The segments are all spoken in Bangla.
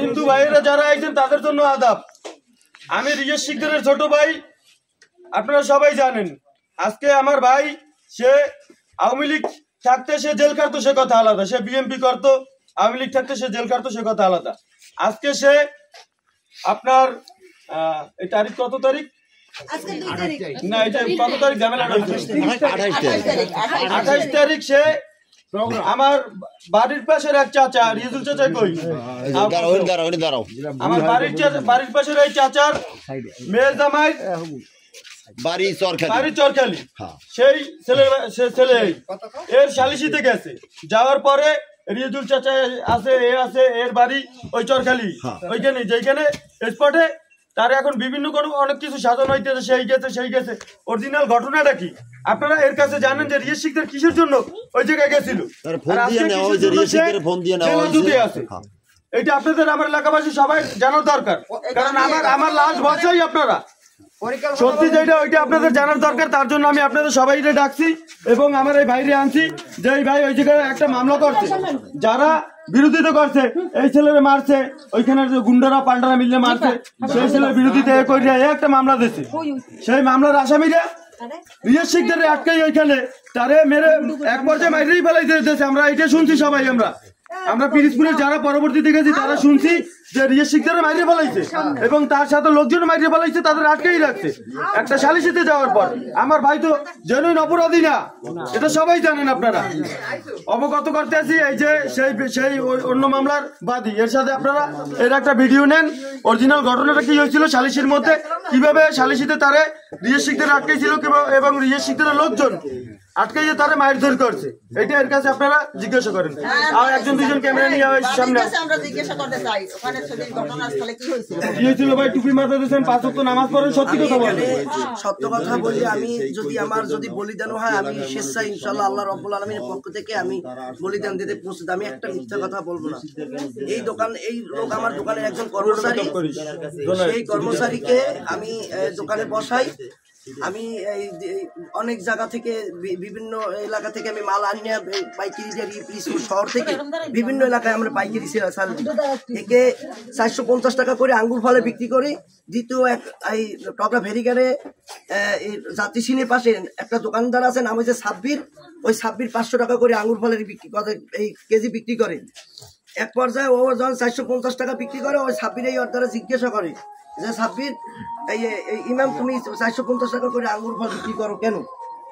হিন্দু ভাইয়েরা যারা আইছেন তাদের জন্য আদাব। আমি রিয়াজ শিকদারের ছোট ভাই, আপনারা সবাই জানেন। আজকে আমার ভাই সে আওয়ামী লীগ থাকতে সে জেল কাটতো, সে কথা আলাদা। সে বিএমপি করতো, আওয়ামী লীগ থাকতে সে জেল কাটতো, সে কথা আলাদা। আজকে সে আপনার এই তারিখ কত তারিখ না, এটা কত তারিখ ঝামেলা 28 তারিখ সে আমার বাড়ির পাশের এক চাচা রিজুল চাচা কই আমার বাড়ির পাশের এই চাচার মেয়ের জামাই বাড়ি চরখালি, সেই ছেলে এর সালিশিতে গেছে। যাওয়ার পরে রিজুল চাচা আছে, এর বাড়ি ওই চরখালি, ওইখানে যেখানে স্পটে তার এখন বিভিন্ন কোনো অনেক কিছু সাজানো হইতেছে, সেই গেছে। অরিজিনাল ঘটনাটা কি আপনারা এর কাছে জানেন যে রিয়াজ শিকদার কিসের জন্য ওই জায়গায় গেছিল, এটা আপনাদের আমার এলাকাবাসী সবাই জানার দরকার। কারণ আমার লাস্ট ভরসাই আপনারা, সত্যি যেটা ওইটা আপনাদের জানার দরকার। তার জন্য আমি আপনাদের সবাইকে ডাকছি এবং আমার এই ভাইরে আনছি যে এই ভাই ওই জায়গায় একটা মামলা করছে, যারা বিরোধিতা করছে, এই ছেলেরা মারছে, ওইখানে গুন্ডারা পাল্টারা মিলে মারছে, সেই ছেলের বিরোধিতা একটা মামলা দিচ্ছে। সেই মামলার আসামিরা রিয়াজ শিকদারে আটকাই ওইখানে তারে মেরে এক পর্যায়ে মাইরেই ফেলাইতে দিয়েছে। আমরা এটা শুনছি সবাই, আমরা পিরিজপুরের যারা পরবর্তীতে গেছি তারা শুনছি যে রিয়াজ শিকদারে মাইরে ফেলাইছে এবং তার সাথে লোকজন মাইরে ফেলাইছে, তাদের আটকেই রাখছে একটা সালিশিতে যাওয়ার পর। আমার ভাই তো জেনুইন অপরাধী না, এটা সবাই জানেন। আপনারা অবগত করতে আছি এই যে সেই অন্য মামলার বাদী, এর সাথে আপনারা এর একটা ভিডিও নেন। অরিজিনাল ঘটনাটা কি হয়েছিল সালিশির মধ্যে, কিভাবে সালিশিতে তারে রিয়াজ শিকদার আটকেছিল এবং রিয়াজ শিকদারের লোকজন আটকাইয়ে তারা মায়ের ধর করছে, এটা এর কাছে আপনারা জিজ্ঞাসা করেন। আর একজন দুজন ক্যামেরা নিয়ে সামনে কি হয়েছিল ভাই? টুপি মাথা দিয়েছেন, 5 ওয়াক্ত নামাজ পড়েন, সত্যি কথা বলেন। সত্য কথা বলি, আমি যদি বলিদান হয় আমি স্বেচ্ছায় ইনশাআল্লাহ আল্লাহ রাব্বুল আলামিনের পক্ষ থেকে আমি বলিদান দিতে প্রস্তুত। আমি একটা মিথ্যা কথা বলবো না। এই লোক আমার দোকানের একজন কর্মচারী, সেই কর্মচারীকে আমি দোকানে বসাই। আমি অনেক জায়গা থেকে বিভিন্ন এলাকা থেকে আমি মাল আনিয়ে পাইকারি শহর থেকে বিভিন্ন এলাকায় আমরা পাইকারি একে 450 টাকা করে আঙ্গুর ফলে বিক্রি করি। দ্বিতীয় এই টপরা ফেরিঘাটে যাত্রী সিনের পাশে একটা দোকানদার আছে, নাম হচ্ছে সাব্বির। ওই সাব্বির 500 টাকা করে আঙ্গুর ফলের বিক্রি এই কেজি বিক্রি করে। এক পর্যায়ে ও যখন 450 টাকা বিক্রি করে, ওই সাব্বির এই অর্ডারে জিজ্ঞাসা করে যে সাব্বির ইমাম তুমি 450 টাকা করে আঙ্গুর ফল বিক্রি করো কেন?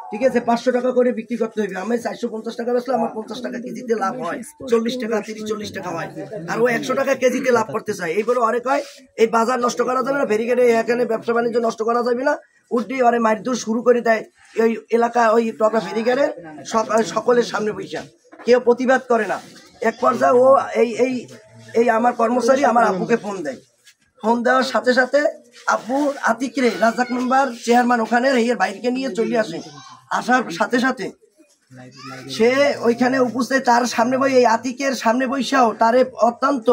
ঠিক আছে, 500 টাকা করে বিক্রি করতে হবে। আমি 450 টাকা বেচলে আমার 50 টাকা কেজিতে লাভ হয়, 40 টাকা 30-40 টাকা হয়, আর ও 100 টাকা কেজিতে লাভ করতে চায়। এই বলে অনেক হয় এই বাজার নষ্ট করা যাবে না, ফেরিঘাটে এখানে ব্যবসা বাণিজ্য নষ্ট করা যাবে না, উঠে ওরে মারধর শুরু করে দেয়। ওই এলাকা ওই টকা ফেরিঘাটের সকলের সামনে বৈশা, কেউ প্রতিবাদ করে না। এক পর্যায়ে ও এই আমার কর্মচারী আমার আব্বুকে ফোন দেয়। ফোন দেওয়ার সাথে সাথে আব্বু আতিকরে রাজাক মেম্বার চেয়ারম্যান ওখানে এর বাইরকে নিয়ে চলে আসে। আসার সাথে সাথে সে ওইখানে উপস্থিত, তার সামনে এই আতিকের সামনে বৈশাও তারে অত্যন্ত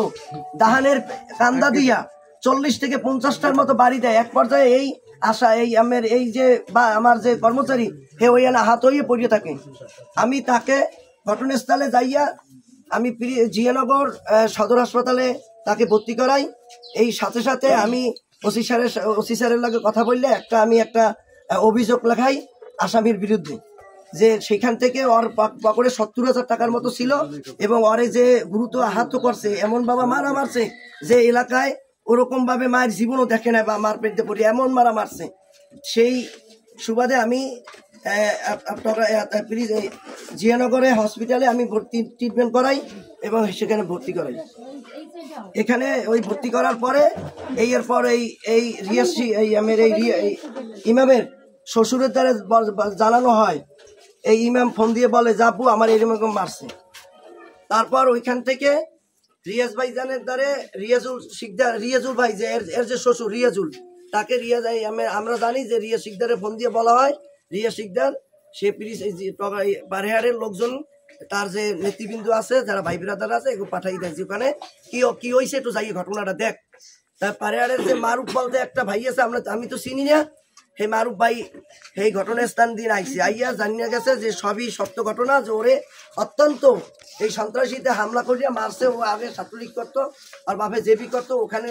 দাহানের কান্দা দিয়া 40 থেকে 50টার মতো বাড়ি দেয়। এক পর্যায়ে আমার যে কর্মচারী হে ওই হাত হইয়ে পড়িয়ে থাকে। আমি তাকে ঘটনাস্থলে যাইয়া আমি জিয়ানগর সদর হাসপাতালে তাকে ভর্তি করাই। এই সাথে সাথে আমি ওসি স্যারের লাগে কথা বললে আমি একটা অভিযোগ লেখাই আসামির বিরুদ্ধে, যে সেখান থেকে ওর পকেটে 70,000 টাকার মতো ছিল এবং ওরে যে গুরুত্ব আহত করছে, এমন বাবা মারা মারছে যে এলাকায় ওরকম ভাবে মায়ের জীবনও দেখে না, বা মার পেটে পড়ে এমন মারা মারছে। সেই সুবাদে আমি জিয়ানগরে হসপিটালে আমি ট্রিটমেন্ট করাই এবং সেখানে ভর্তি করাই। এখানে ওই ভর্তি করার পরে এরপর এই ইমামের শ্বশুরের দ্বারা জানানো হয়। এই ইমাম ফোন দিয়ে বলে যাবো আমার এরকম মারছে। তারপর ওইখান থেকে রিয়াজ ভাই জানের দ্বারে রিয়াজুল ভাই যে এর যে শ্বশুর রিয়াজুল, তাকে আমরা জানি যে রিয়াজ শিকদারের ফোন দিয়ে বলা হয় রিয়াজ শিকদার সে পাহাড়ের লোকজন তার যে নেতৃবৃন্দ আছে যারা ভাই বিরাদার আছে এগুলো পাঠাই দেয় যে ওখানে কি হয়েছে একটু যাই ঘটনাটা দেখ। তার পাহাড়ের যে মারুফ বলতে একটা ভাই আছে, আমি তো চিনি না, সেই মারুফ ভাই এই ঘটনাস্থান দিন আইসি আইয়া জানিয়ে গেছে যে সবই সত্য ঘটনা, যে ওরে অত্যন্ত এই সন্ত্রাসীতে হামলা করিয়া মারছে। ও আগে ছাত্রলীগ করতো আর বাপে জেপি করতো, ওখানে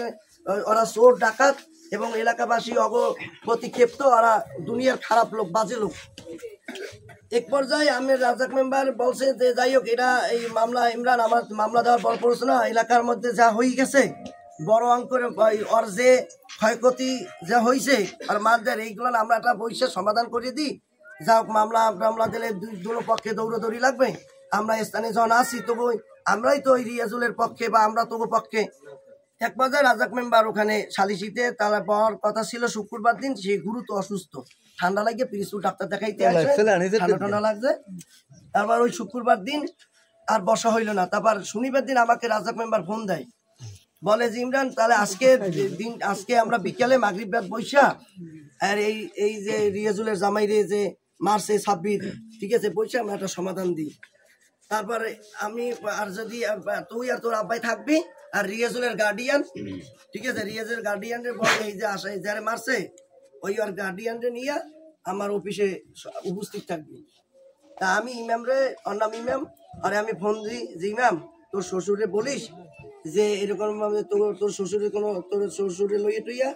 ওরা চোর ডাকাত এবং এলাকাবাসী অগতি ক্ষেপ্ত, ওরা দুনিয়ার খারাপ লোক, বাজে লোক। এক পর্যায়ে আমি রাজাক মেম্বার বলছে যে যাই হোক, এটা এই মামলা ইমরান আমার মামলা দেওয়ার পর পড়ছে না, এলাকার মধ্যে যা হয়ে গেছে বড় অঙ্কের ওর যে ক্ষয়ক্ষতি যা হয়েছে আর মারদের এইগুলো আমরা একটা বৈশাখ সমাধান করে দিই। যা হোক, মামলা দিলে দুটো পক্ষে দৌড়াদৌড়ি লাগবে। আমরা স্থানে যখন আসি তবু আমরাই তো ওই রিয়াজুলের পক্ষে বা আমরা তবু পক্ষে। এক পর্যায়ে রাজাক মেম্বার ওখানে সালিশিতে তারা পাওয়ার কথা ছিল শুক্রবার দিন, সে গুরুত্ব অসুস্থ, ঠান্ডা লাগে পিরিসু ডাক্তার দেখাইতে আসে, ঠান্ডা লাগছে। তারপর ওই শুক্রবার দিন আর বসা হইল না। তারপর শনিবার দিন আমাকে রাজাক মেম্বার ফোন দেয়, বলে যে ইমরান তাহলে আজকে আমরা বিকেলে মাগরিব রাত বৈশা আর এই যে রিয়াজুলের জামাইরে যে মারছে 26, ঠিক আছে, বৈশা আমরা একটা সমাধান দিই। তারপরে আমি আর যদি তুই আর তোর আব্বাই থাকবি আর রিয়াজুলের গার্ডিয়ান, ঠিক আছে, রিয়াজুলের গার্ডিয়ানের বলে এই যে আশা যারা মারছে ওই আর গার্ডিয়ানরে নিয়ে আমার অফিসে উপস্থিত থাকবি। তা আমি ইমামরে, ওর নাম ইমাম, আর আমি ফোন দিই যে ইমাম তোর শ্বশুরে বলিস যে এরকম তোর শ্বশুরের কোনো তোর শ্বশুরে লইয়ে টইয়া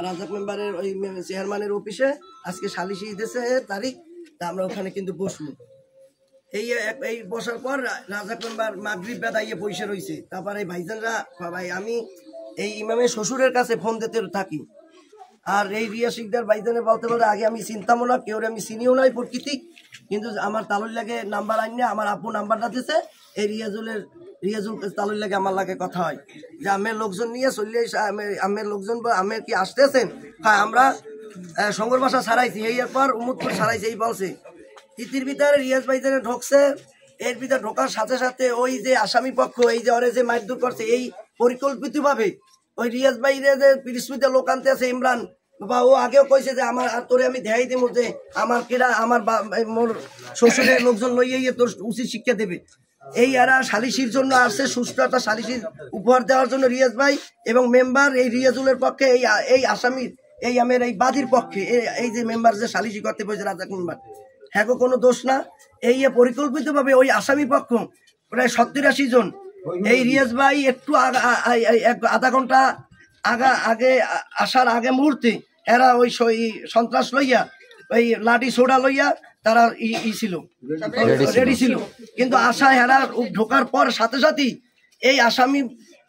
রাজাক মেম্বারের ওই চেয়ারম্যানের অফিসে আজকে সালিশি দিতেছে তারিখ, তা আমরা ওখানে কিন্তু বসবো। এই বসার পর রাজাক মেম্বার মাগরিব বেদাইয়ে বসে রয়েছে। তারপর এই ভাইজানরা ভাই আমি এই ইমামের শ্বশুরের কাছে ফোন দিতে থাকি। আর এই রিয়া শিকদার ভাইজানে বলতে বলতে আগে আমি চিন্তাম না, কেউ আমি চিনিও নাই প্রকৃতি, কিন্তু আমার তালুর লাগে নাম্বার আইনে আমার আপু নাম্বারটা দিছে। এই রিয়াজুল তালুর লাগে আমার লাগে কথা হয় যে আমের লোকজন নিয়ে চলে আমের লোকজন আমের কি আসতেছেন, হ্যাঁ আমরা সংগর বাসা ছাড়াইছি, এই এরপর উমুদপুর ছাড়াইছি। এই বলছে ইতির ভিতরে রিয়াজ ভাইজানে ঢুকছে, এর ভিতরে ঢোকার সাথে সাথে ওই যে আসামি পক্ষ এই যে ওরে যে মারধর করছে এই পরিকল্পিত ভাবে ওই রিয়াজ ভাইরে যে পিরিসমিতে লোক আনতে আছে ইমরান বা ও আগেও কইছে যে আমার আর তোরে আমি দেখাই দিব যে আমার কেডা আমার মোর শ্বশুরের লোকজন লইয়ে তোর উচিত শিক্ষা দেবে। এই এরা সালিশির জন্য আসছে, সুস্থ একটা সালিশির উপহার দেওয়ার জন্য রিয়াজ ভাই এবং মেম্বার এই রিয়াজুলের পক্ষে এই আসামির এই আমের এই বাদীর পক্ষে এই যে মেম্বার যে সালিশি করতে বলছে রাজাক মেম্বার, হ্যাঁ কোনো দোষ না। এই পরিকল্পিত ভাবে ওই আসামি পক্ষ প্রায় 87 জন, এই রিয়াজ ভাই একটু আধা ঘন্টা আগে আসার আগে মুহূর্তে এরা ওই সন্ত্রাস লইয়া ওই লাঠি সোডা লইয়া তারা ছিল রেডি ছিল, কিন্তু আশা এরা ঢোকার পর সাথে সাথেই এই আসামি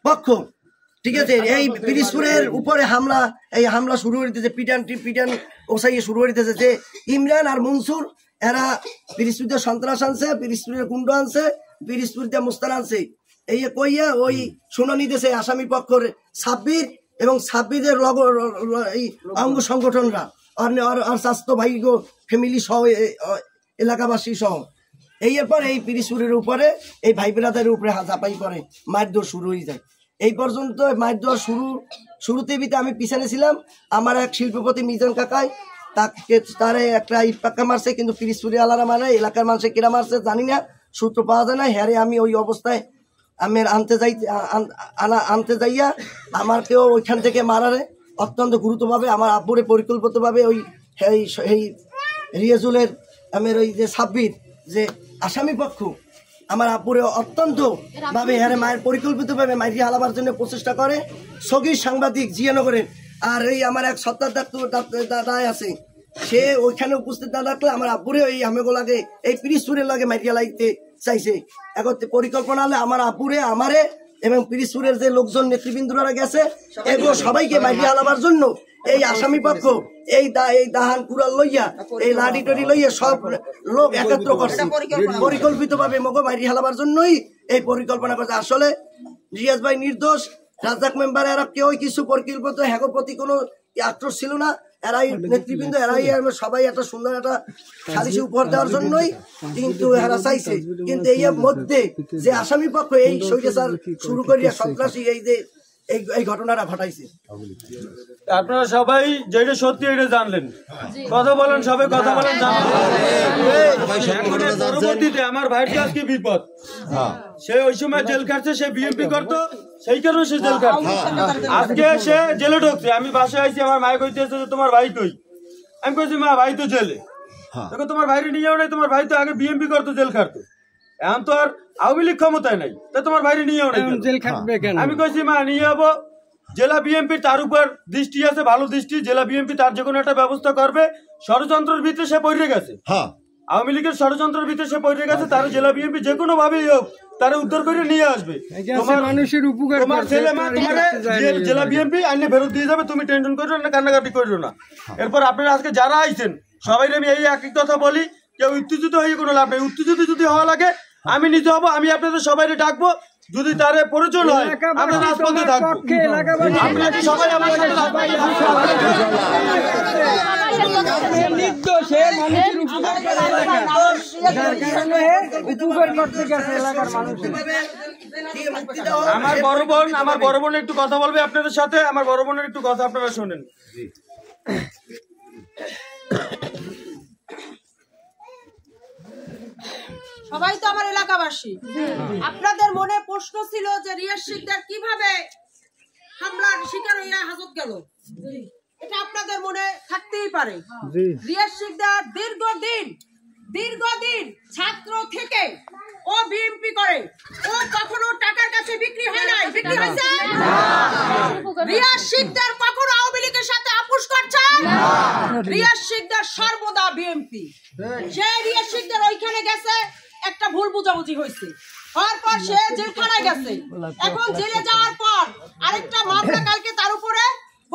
পক্ষ, ঠিক আছে, এই পিরিসপুরের উপরে হামলা শুরু হয়ে দিতেছে, পিটান ওসাইয়ে শুরু হয়ে দিতেছে যে ইমরান আর মনসুর এরা পিরিসপুরের সন্ত্রাস আনছে, পিরিসপুরের গুন্ড আনছে, পিরিসপুরের মুস্তান আনছে। এই কইয়া ওই শুনানি দিয়েছে আসামি পক্ষের 26 এবং 26-এর এই অঙ্গ সংগঠনরা আর স্বাস্থ্য ভাই গো ফ্যামিলি সহ এলাকাবাসী সহ। এরপর এই পিরিসপুরের উপরে এই ভাই ব্রাদারের উপরে হাজাপাই করে মারধর শুরু হয়ে যায়। এই পর্যন্ত মারধর শুরুতে আমি পিছনে ছিলাম, আমার এক শিল্পপতি মিজান কাকাই তারে একটা ইট পাক্কা মারছে, কিন্তু পিরিসপুরি আলারা মানে এলাকার মানুষের কিরা মারছে জানি না, সূত্র পাওয়া যায় না। হ্যারে আমি ওই অবস্থায় আনতে যাইয়া আমাকেও ওইখান থেকে মারারে অত্যন্ত গুরুত্বভাবে আমার আব্বুরে পরিকল্পিতভাবে ওই রিয়াজুলের আমের ওই যে 26 যে আসামি পক্ষ আমার আব্বুরে অত্যন্ত ভাবে হ্যারে মায়ের পরিকল্পিতভাবে মাইরিয়া হালাবার জন্য প্রচেষ্টা করে। সগীর সাংবাদিক জিয়ানগরের আর এই আমার এক সত্তার দাদা আছে, সে ওইখানে উপস্থিত না থাকলে আমার আব্বুরে ওই আমেগোলাকে এই পিরিসপুরের লাগে মাইরিয়া লাইতে চাইছে। এখন পরিকল্পনা হলে আমার আব্বুরে আমারে এবং পিরিসপুরের যে লোকজন নেতৃবৃন্দরা গেছে এগুলো সবাইকে মাইরিয়া হালাবার জন্য এই আসামি পক্ষ এই দাহান কুড়াল লইয়া এই লাঠি টড়ি লইয়া সব লোক একত্র করছে পরিকল্পিত ভাবে মগো মাইরিয়া হালাবার জন্যই এই পরিকল্পনা করছে। আসলে রিয়াজ ভাই নির্দোষ, রাজাক মেম্বার এরা কেউ কিছু পরিকল্পিত হ্যাগোর প্রতি কোনো আক্রোশ ছিল না, এরাই নেতৃবৃন্দ এরাই সবাই একটা সুন্দর একটা সালিশি উপহার দেওয়ার জন্যই কিন্তু এরা চাইছে। কিন্তু এই মধ্যে যে আসামি পক্ষ এই স্বৈরাচার শুরু করিয়া সন্ত্রাসী এই ঘটনাটা ঘটাইছে। আপনারা সবাই যেটা সত্যি এটা জানলেন, কথা বলেন, সবাই কথা বলেন, পরবর্তীতে আমার ভাইয়ের আজকে বিপদ, সে ওই সময় জেল খাটছে, সে বিএনপি করতো, সেই কারণে সে জেল খাটছে, আজকে সে জেলে ঢুকছে। আমি বাসায় আইছি, আমার মায়ে কইতেছে যে তোমার ভাই কই, আমি কইছি মা ভাই তো জেলে, দেখো তোমার ভাইরে নিয়ে যাও নাই, তোমার ভাই তো আগে বিএমপি করতো, জেল খাটতো, এখন তো আর আওয়ামী লীগ ক্ষমতায় নাই, তা তোমার ভাইরে নিয়ে যাও নাই জেল খাটবে কেন? আমি কইছি মা নিয়ে যাবো, জেলা বিএমপি তার উপর দৃষ্টি আছে, ভালো দৃষ্টি, জেলা বিএমপি তার যে কোনো একটা ব্যবস্থা করবে। ষড়যন্ত্রের ভিতরে সে পড়ে গেছে, আওয়ামী লীগের ষড়যন্ত্রের ভিতরে সে পড়ে গেছে, তার জেলা বিএমপি যে কোনো ভাবেই হোক তারা উদ্ধার করে নিয়ে আসবে। তোমার মানুষের উপকার, তোমার ছেলে মা তোমার জেলা বিএমপি আইনে ফেরত দিয়ে যাবে, তুমি টেনশন করো না, কান্নাকাটি করো না। এরপর আপনারা আজকে যারা আইছেন সবাই আমি এই একই কথা বলি, কেউ উত্তেজিত হয়ে কোনো লাভ নেই। উত্তেজিত যদি হওয়া লাগে আমি নিজে হবো, আমি আপনাদের সবাই ডাকবো, যদি তার প্রয়োজন হয় আমরা রাজপথে থাকবো। আপনারা সবাই আমার সাথে আমার বড় বোন একটু কথা বলবে আপনাদের সাথে, আমার বড় বোনের একটু কথা আপনারা শোনেন। সবাই তো আমার এলাকাবাসী, আপনাদের মনে প্রশ্ন ছিল যে রিয়াজ শিকদার কিভাবে হামলার শিকার হইয়া হাজত গেল, এটা আপনাদের মনে থাকতেই পারে। রিয়াজ শিকদার দীর্ঘদিন ছাত্র থেকে ও বিএমপি করে, ও কখনো টাকার কাছে বিক্রি হয় নাই, বিক্রি হয়েছে? রিয়াজ শিকদার কখনো আওয়ামী লীগের সাথে আপোষ করছে? রিয়াজ শিকদার সর্বদা বিএমপি। সে রিয়াজ শিকদার ওইখানে গেছে, একটা ভুল বুঝাবুঝি হয়েছে, হওয়ার পর সে জেলখানায় গেছে। এখন জেলে যাওয়ার পর আরেকটা মামলা কালকে তার উপরে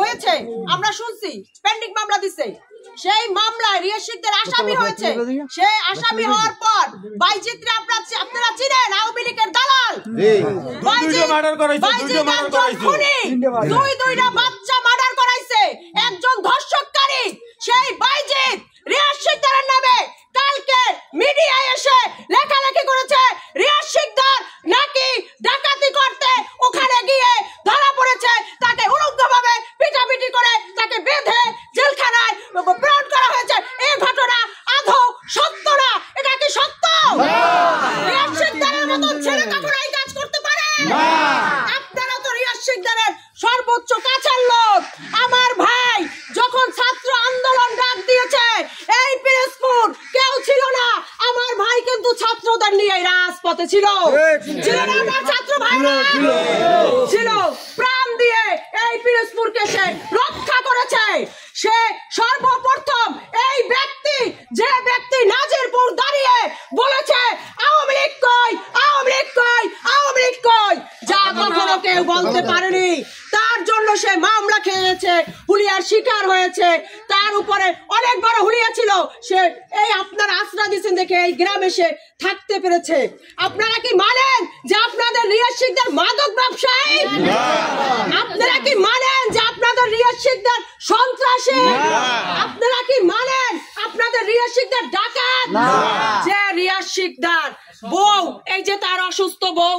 হয়েছে, আমরা শুনছি পেন্ডিং মামলা দিছে। সেই মামলায় রিয়াজ শিকদার আসামি হয়েছে। সে আসামি হওয়ার পর বাইজিৎরে আপনারা চিনেন, আওয়ামী লীগের দালাল, দুইটা বাচ্চা মার্ডার করাইছে, একজন ধর্ষককারী। সেই বাইজিৎ রিয়াজ শিকদারের নামে কালকে মিডিয়ায় এসে লেখালেখি করেছে রিয়াজ শিকদার নাকি ডাকাতি করতে ওখানে গিয়ে ধরা পড়েছে, তাকে উলঙ্গভাবে পিটাপিটি করে তাকে বেঁধে জেলখানায় প্রেরণ করা হয়েছে। এই ঘটনা আদৌ সত্য না? এটা কি সত্য? রিয়াজ শিকদারের মতো ছেলে কখনো এই কাজ করতে পারে? আপনারা তো রিয়াজ শিকদারের সর্বোচ্চ কাছের লোক। আমার ভাই যখন ছাত্র আন্দোলন ডাক দিয়েছে, এই পিরোজপুর কেউ ছিল না, আমার ভাই কিন্তু ছাত্রদের নিয়ে রাজপথে ছিল, ছিল না? আমার ছাত্র ভাইরা ছিল, প্রাণ দিয়ে এই পিরোজপুরকে সে রক্ষা করেছে। সে সর্বপ্রথম এই ব্যক্তি, যে ব্যক্তি নাজিরপুর দাঁড়িয়ে বলেছে আওয়ামী লীগ কই, আওয়ামী লীগ কই, আওয়ামী লীগ কই, যা কখনো কেউ বলতে পারেনি, তার জন্য সে মামলা খেয়েছে, হুলিয়ার শিকার হয়েছে। তার উপরে অনেক বড় হুলিয়া ছিল, সে এই আপনারা আশ্রয় দিয়েছেন দেখে এই গ্রামে সে থাকতে পেরেছে। আপনারা কি মানেন যে আপনাদের রিয়াজ শিকদার মাদক ব্যবসায়ী? আপনারা কি মানেন যে আপনাদের রিয়াজ শিকদার সন্ত্রাসী? আপনারা কি মানেন আপনাদের রিয়াজ শিকদার ডাকাত? যে রিয়াজ শিকদার বউ, এই যে তার অসুস্থ বউ,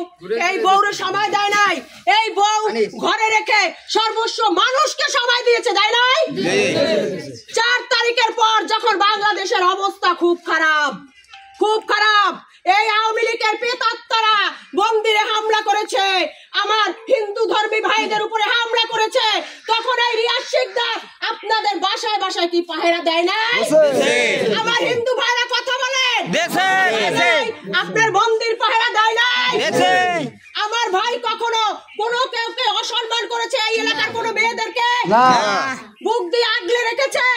এই বউরে সময় দেয় নাই, এই বউ ঘরে রেখে সর্বস্ব মানুষকে সময় দিয়েছে, দেয় নাই? 4 তারিখের পর যখন বাংলাদেশের অবস্থা খুব খারাপ, খুব খারাপ, এই আওয়ামী লীগের প্রেতাত্মারা মন্দিরে হামলা করেছে, আমার হিন্দু ধর্মী ভাইদের উপরে হামলা করেছে, তখন এই রিয়াজ শিকদার আপনাদের বাসায় বাসায় কি পাহারা দেয় না? আমার হিন্দু ভাইরা কথা বলেন, আপনার মন্দির পাহারা দেয় নাই? আমার ভাই কখনো কোনো কেউকে অসম্মান করেছে এই এলাকার কোনো মেয়েদেরকে? বুক দিয়ে আগলে রেখেছে?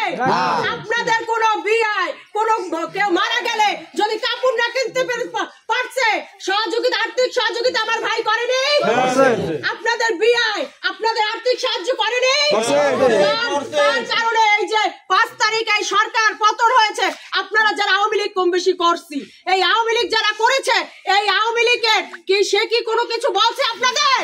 আপনাদের কোনো বিয়ায় কোনো কেউ মারা গেলে যদি কাপড় না কিনতে পারছে, সহযোগিতা, আর্থিক সহযোগিতা আমার ভাই করেনি? আপনাদের বিয়ায় আপনাদের আর্থিক সাহায্য করেনি? তার কারণে এই যে 5 তারিখ এই সরকার পতন হয়েছে, আপনারা যারা আওয়ামী লীগ কম বেশি করছি, এই আওয়ামী লীগ যারা করেছে, এই আওয়ামী লীগের কি সে কি কোনো কিছু বলছে আপনাদের?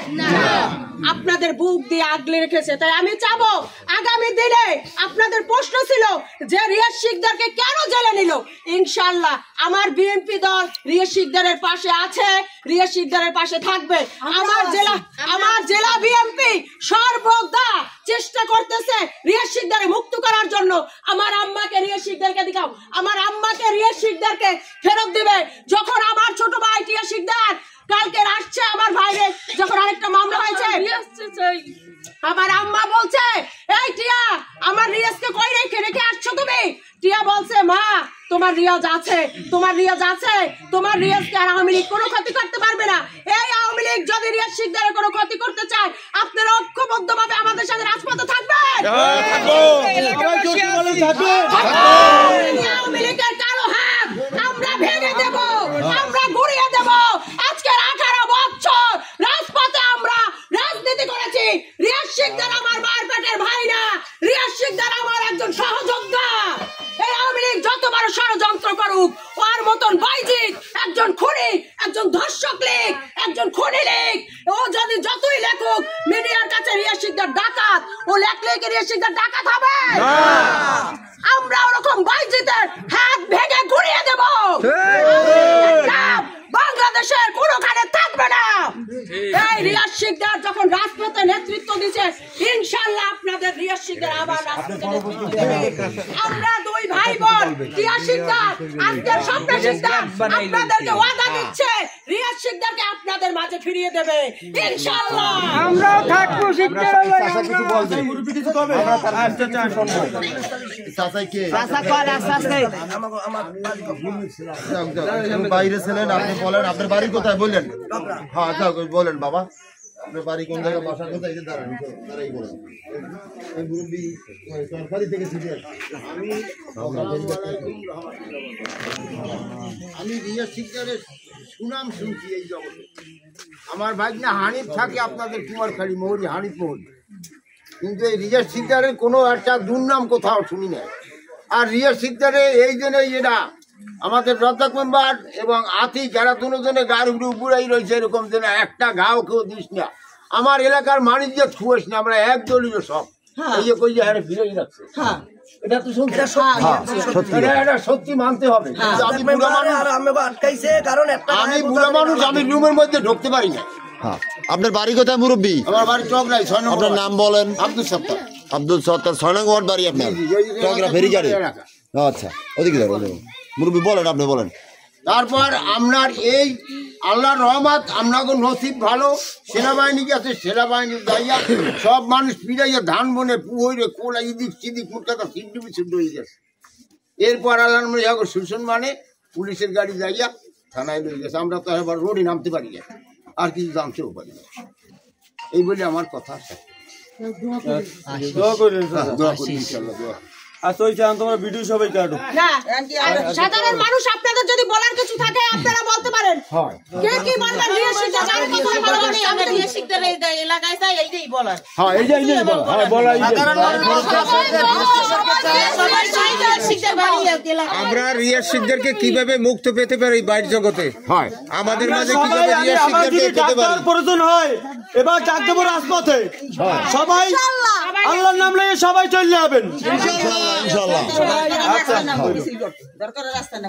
আপনাদের বুক দিয়ে আগলে রেখেছে। তাই আমি চাবো আগামী দিনে, আপনাদের প্রশ্ন ছিল যে রিয়াজ শিকদারকে কেন জেলে নিল, ইনশাআল্লাহ আমার বিএনপি দল রিয়াজ শিকদারের পাশে আছে, রিয়াজ শিকদারের পাশে থাকবে। আমার জেলা বিএনপি সর্বদা চেষ্টা করতেছে রিয়াজ শিকদারে মুক্ত করার জন্য। আমার আম্মাকে রিয়াজ শিকদারকে দেখাও, আমার আম্মাকে রিয়াজ শিকদারকে ফেরত দিবে। যখন আমার ছোট ভাই রিয়াজ শিকদার কালকে আসছে, আমার ভাইরে যখন আরেকটা মামলা হয়েছে, আমার আম্মা বলছে এই টিয়া আমার রিয়াজকে কই রেখে আসছো তুমি? টিয়া বলছে মা তোমার রিয়াজ আছে, তোমার রিয়াজ আছে, তোমার রিয়াজকে আর আওয়ামী লীগ কোনো ক্ষতি করতে পারবে না। এই আওয়ামী লীগ যদি রিয়াজ শিকদারের কোনো ক্ষতি করতে চায়, আপনারা ঐক্যবদ্ধভাবে আমাদের সাথে রাজপথে থাকবেন। আওয়ামী লীগের কালো হাত আমরা ভেঙে দেব, আমরা গুড়িয়ে দেব। আজকের 18 বছর রাজপথে আমরা রাজনীতি করেছি। রিয়াজ শিকদার আমার মার পেটের ভাই না, রিয়াজ শিকদার আমার একজন সহযোদ্ধা। এই আওয়ামী লীগ যত বড় ষড়যন্ত্র করুক, ওর মতন বাইজিৎ একজন খুনি, একজন ধর্ষক লীগ, একজন খুনি লীগ। ও যদি যতই লেখুক মিডিয়ার কাছে রিয়াজ শিকদার ডাকাত, ও লেখলে কি রিয়াজ শিকদার ডাকাত হবে? আমরা ওরকম বাইজিতের হাত ভেঙে ঘুরিয়ে দেব। বাংলাদেশের কোনোখানে থাকবে না। এই রিয়াজ শিকদার যখন রাজপথে নেতৃত্ব দিচ্ছে, ইনশাআল্লাহ আপনাদের রিয়াজ শিকদার আবার রাজপথে নেতৃত্ব দেবে। আমরা দুই ভাই বোন টিয়া শিকদার, আজকের স্বপ্ন শিকদার আপনাদেরকে ওয়াদা দিচ্ছে রিয়াজ শিকদারকে আপনাদের মাঝে ফিরিয়ে দেবে ইনশাআল্লাহ। আমরাও থাকবো শিকদারের লাগে। কিছু বলবে, মুরব্বি কিছু কবে? আচ্ছা আচ্ছা শুনবো। চাচা কে? চাচা কল আসছে। বাইরে ছিলেন, আপনি বলেন আপনার বাড়ি কোথায় বললেন? হ্যাঁ যাও বলেন বাবা, আপনার বাড়ি কোন জায়গায়, বাসা কোথায়? দাঁড়ান, দাঁড়াই বলেন। সরকারি থেকে আমি রিয়াজ শিকদারের সুনাম শুনছি এই জগতে। আমার ভাগ্নে হানিফ থাকে আপনাদের কুমারখালী মহরি, হানিফ মহরি, কিন্তু এই রিয়াজ শিকদারের কোনো একটা দুর্নাম কোথাও শুনি না। আর রিয়াজ শিকদারে এই জন্য এরা আমাদের রদ্দাক মেম্বার এবং আতি যারা দুজনে গায়ের উপরে উপরেই রয়েছে, এরকম যেন একটা গাও কেউ দিস না। আমার এলাকার মানুষ যে ছুঁয়েস না, আমরা এক দলীয় সব এই যে কই যে হ্যাঁ ফিরেই রাখছে। এটা তো শুনছি, এটা সত্যি মানতে হবে। আমি বুড়া মানুষ, আমি বুড়া মানুষ, আমি রুমের মধ্যে ঢুকতে পারি না। আপনার বাড়ি কোথায় মুরব্বী? আমার বাড়ি চকরাই 6 নম্বর। আপনার নাম বলেন? আব্দুল সত্তার। আব্দুল সত্তার, 6 নং ওয়ার্ড বাড়ি আপনার? চকরা ফেরিঘাটে। আচ্ছা, ওদিকে ধরো মুরব্বী, বলেন, আপনি বলেন। তারপর আপনার এই আল্লাহর রহমত, আপনাকে নসিব ভালো, সেনাবাহিনী গেছে, সেনাবাহিনী যাইয়া সব মানুষ পিড়াইয়া ধান বনে পুহরে কোলা ইদিক সিদিক মুটকাটা সিদ্ধি সিদ্ধ হয়ে গেছে। এরপর আল্লাহ সুশন মানে পুলিশের গাড়ি যাইয়া থানায় লয়ে গেছে। আমরা তো এবার রোডে নামতে পারি না, আর কিছু জানতেও পারি না। এই বলে আমার কথা। দোয়া করেন দোয়া করি ইনশাআল্লাহ, দোয়া। আচ্ছা ওই চান তোমরা ভিডিও সবাই কাটো। না, আর সাধারণ মানুষ আপনাদের যদি বলার কিছু থাকে আপনারা বলতে পারেন। কে কি বলবেন? রিয়াজ শিকদার যার কথা বলবেন, আমরা রিয়াজ শিকদার এই এলাকায় যাই এইটাই বলার। হ্যাঁ এই যে বলো, হ্যাঁ বলা এই যে আমরা রিয়াজ শিকদারকে কিভাবে মুক্ত পেতে পারি বাইরের জগতে? হয় আমাদের মাঝে কিভাবে রিয়াজ শিকদারকে পেতে পারি? প্রয়োজন হয় এবার ডাক দেবো রাজপথে, সবাই আল্লাহর নাম নিয়ে সবাই চলে যাবেন ইনশাআল্লাহ। ইনশাআল্লাহ। আচ্ছা দরকার রাস্তা না।